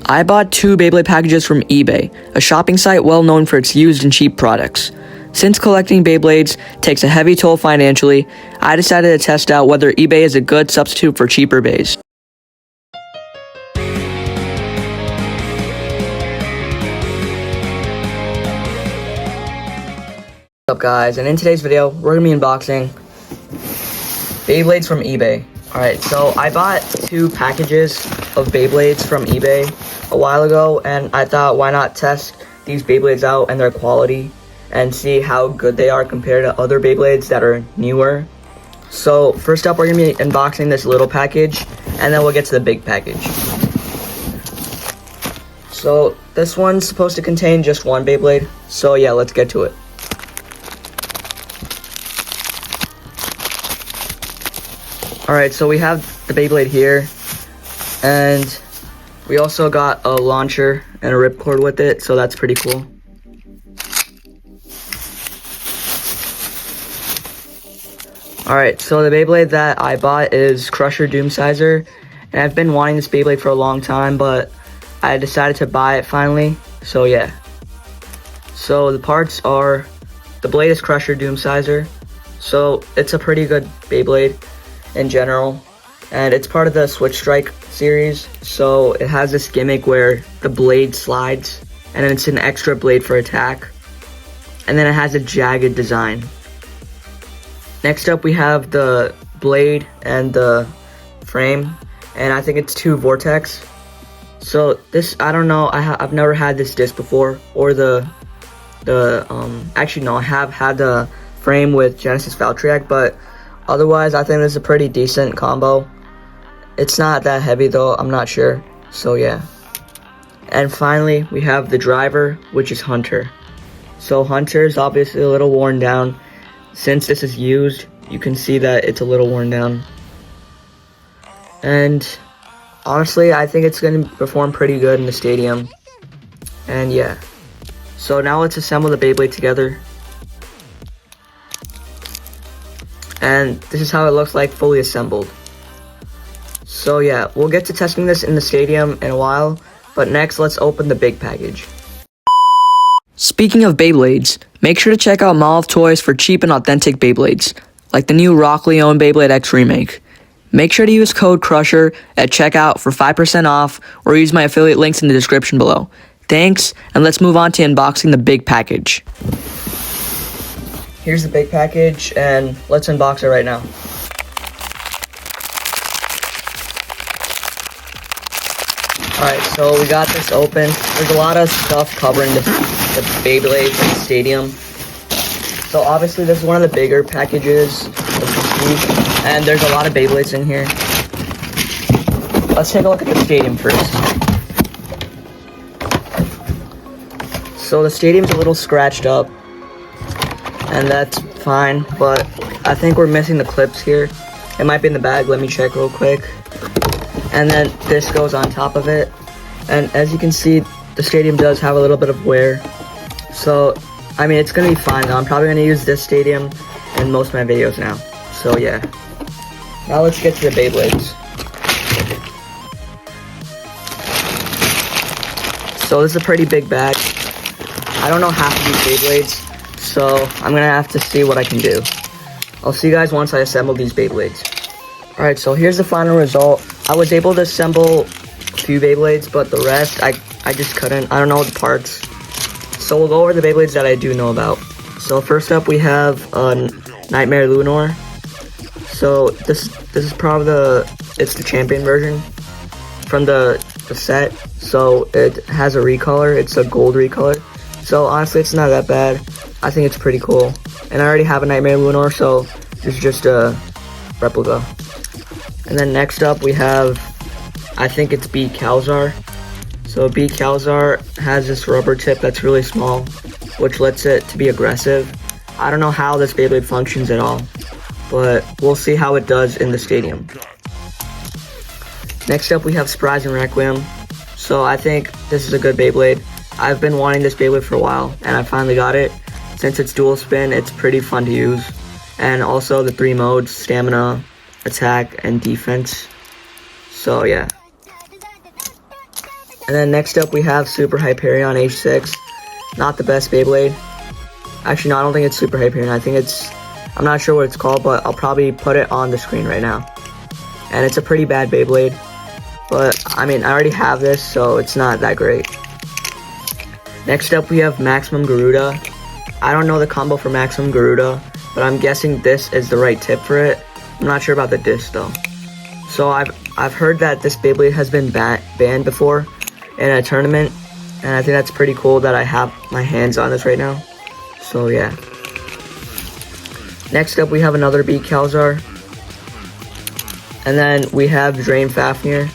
I bought 2 Beyblade packages from eBay, a shopping site well known for its used and cheap products. Since collecting Beyblades takes a heavy toll financially, I decided to test out whether eBay is a good substitute for cheaper bays. What's up guys, and in today's video, we're going to be unboxing Beyblades from eBay. Alright, so I bought 2 packages of Beyblades from eBay a while ago, and I thought why not test these Beyblades out and their quality and see how good they are compared to other Beyblades that are newer. So first up, we're going to be unboxing this little package, and then we'll get to the big package. So this one's supposed to contain just 1 Beyblade, so yeah, let's get to it. Alright, so we have the Beyblade here, and we also got a launcher and a ripcord with it, so that's pretty cool. Alright, so the Beyblade that I bought is Crusher Doomsizer, and I've been wanting this Beyblade for a long time, but I decided to buy it finally, so yeah. So the parts are, the blade is Crusher Doomsizer, so it's a pretty good Beyblade in general, and it's part of the Switch Strike series, so it has this gimmick where the blade slides and then it's an extra blade for attack, and then it has a jagged design. Next up we have the blade and the frame, and I think it's 2 Vortex. So this, I don't know, I've never had this disc before, or actually no, I have had the frame with Genesis Valtryek, but otherwise, I think this is a pretty decent combo. It's not that heavy though, I'm not sure. So yeah. And finally, we have the driver, which is Hunter. So Hunter is obviously a little worn down. Since this is used, you can see that it's a little worn down. And honestly, I think it's going to perform pretty good in the stadium. And yeah. So now let's assemble the Beyblade together. And this is how it looks like fully assembled. So yeah, we'll get to testing this in the stadium in a while, but next let's open the big package. Speaking of Beyblades, make sure to check out Mall of Toys for cheap and authentic Beyblades, like the new Rock Leone Beyblade X Remake. Make sure to use code CRUSHER at checkout for 5% off, or use my affiliate links in the description below. Thanks, and let's move on to unboxing the big package. Here's the big package, and let's unbox it right now. Alright, so we got this open. There's a lot of stuff covering the Beyblade in the stadium. So obviously this is one of the bigger packages of this week, and there's a lot of Beyblades in here. Let's take a look at the stadium first. So the stadium's a little scratched up, and that's fine, but I think we're missing the clips here. It might be in the bag, let me check real quick. And then this goes on top of it, and as you can see, the stadium does have a little bit of wear. So, I mean, it's gonna be fine though. I'm probably gonna use this stadium in most of my videos now. So yeah. Now let's get to the Beyblades. So this is a pretty big bag. I don't know half of these Beyblades, so I'm gonna have to see what I can do. I'll see you guys once I assemble these Beyblades. Alright, so here's the final result. I was able to assemble a few Beyblades, but the rest, I just couldn't. I don't know the parts. So we'll go over the Beyblades that I do know about. So first up, we have Nightmare Lunar. So this is probably it's the champion version from the set. So it has a recolor. It's a gold recolor. So honestly, it's not that bad. I think it's pretty cool. And I already have a Nightmare Lunar, so it's just a replica. And then next up we have, I think it's B Calzar. So B Calzar has this rubber tip that's really small, which lets it to be aggressive. I don't know how this Beyblade functions at all, but we'll see how it does in the stadium. Next up we have Surprise and Requiem. So I think this is a good Beyblade. I've been wanting this Beyblade for a while, and I finally got it. Since it's dual spin, it's pretty fun to use. And also the 3 modes, stamina, attack, and defense. So yeah. And then next up we have Super Hyperion H6. Not the best Beyblade. Actually, no, I don't think it's Super Hyperion. I think it's, I'm not sure what it's called, but I'll probably put it on the screen right now. And it's a pretty bad Beyblade. But, I mean, I already have this, so it's not that great. Next up we have Maximum Garuda. I don't know the combo for Maximum Garuda, but I'm guessing this is the right tip for it. I'm not sure about the disc though. So I've heard that this Beyblade has been banned before in a tournament, and I think that's pretty cool that I have my hands on this right now. So yeah. Next up we have another Beat Calzar. And then we have Drain Fafnir.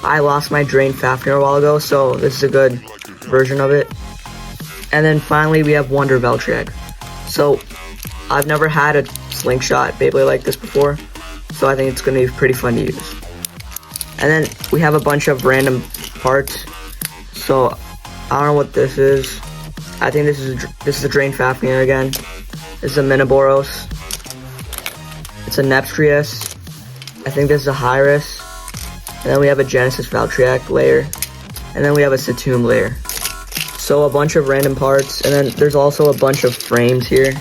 I lost my Drain Fafnir a while ago, so this is a good version of it. And then finally we have Wonder Veltrak. So I've never had a slingshot Beyblade like this before, so I think it's going to be pretty fun to use. And then we have a bunch of random parts. So I don't know what this is. I think this is a Drain Fafnir again. This is a Miniboros. It's a Nepstrius. I think this is a Hyris. And then we have a Genesis Valtryek layer. And then we have a Saturn layer. So a bunch of random parts. And then there's also a bunch of frames here.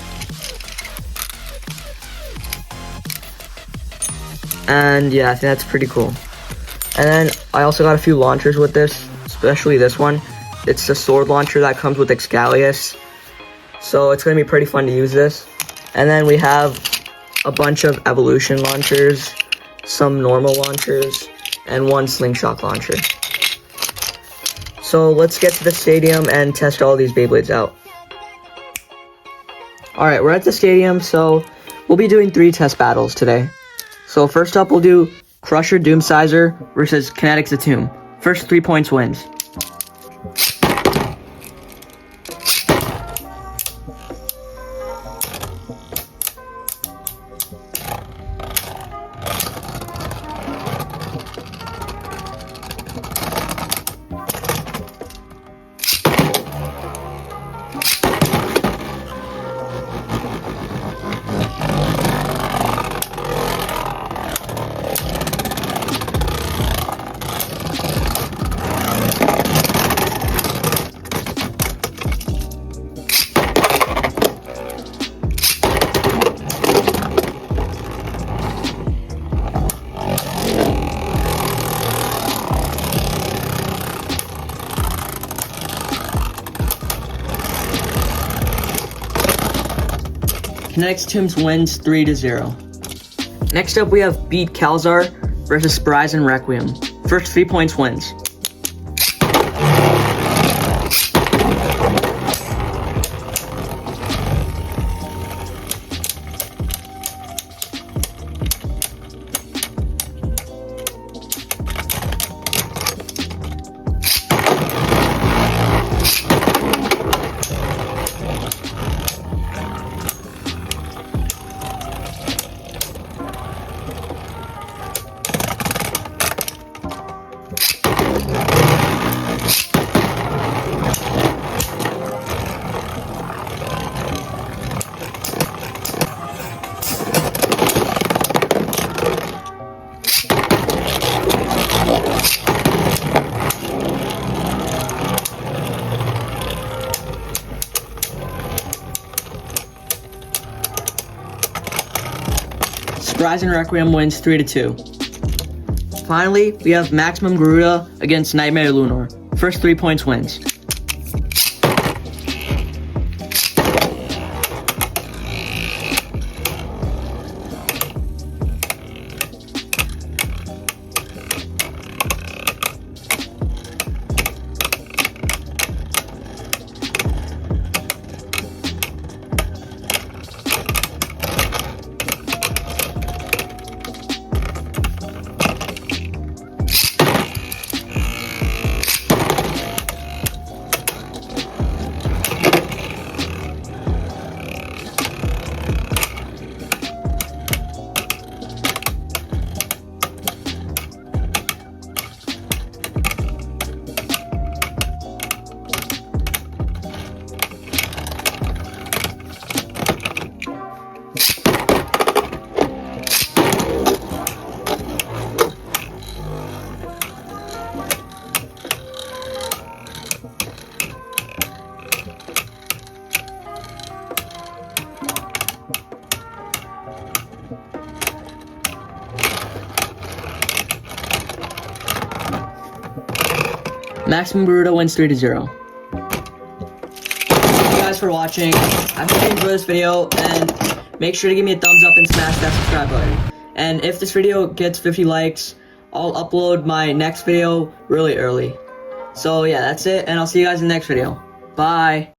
And yeah, I think that's pretty cool. And then I also got a few launchers with this, especially this one. It's the sword launcher that comes with Excalius. So it's going to be pretty fun to use this. And then we have a bunch of evolution launchers, some normal launchers, and one slingshot launcher. So let's get to the stadium and test all these Beyblades out. Alright, we're at the stadium, so we'll be doing 3 test battles today. So first up, we'll do Crusher Doomsizer versus Kinetic Zatum. First 3 points wins. Kinetic Zatum wins 3-0. Next up, we have Beat Calzar versus Spryzen Requiem. First 3 points wins. Spryzen Requiem wins 3-2. Finally, we have Maximum Garuda against Nightmare Lunar. First 3 points wins. Maximum Burrito wins 3-0. Thank you guys for watching. I hope you enjoyed this video, and make sure to give me a thumbs up and smash that subscribe button. And if this video gets 50 likes, I'll upload my next video really early. So yeah, that's it, and I'll see you guys in the next video. Bye.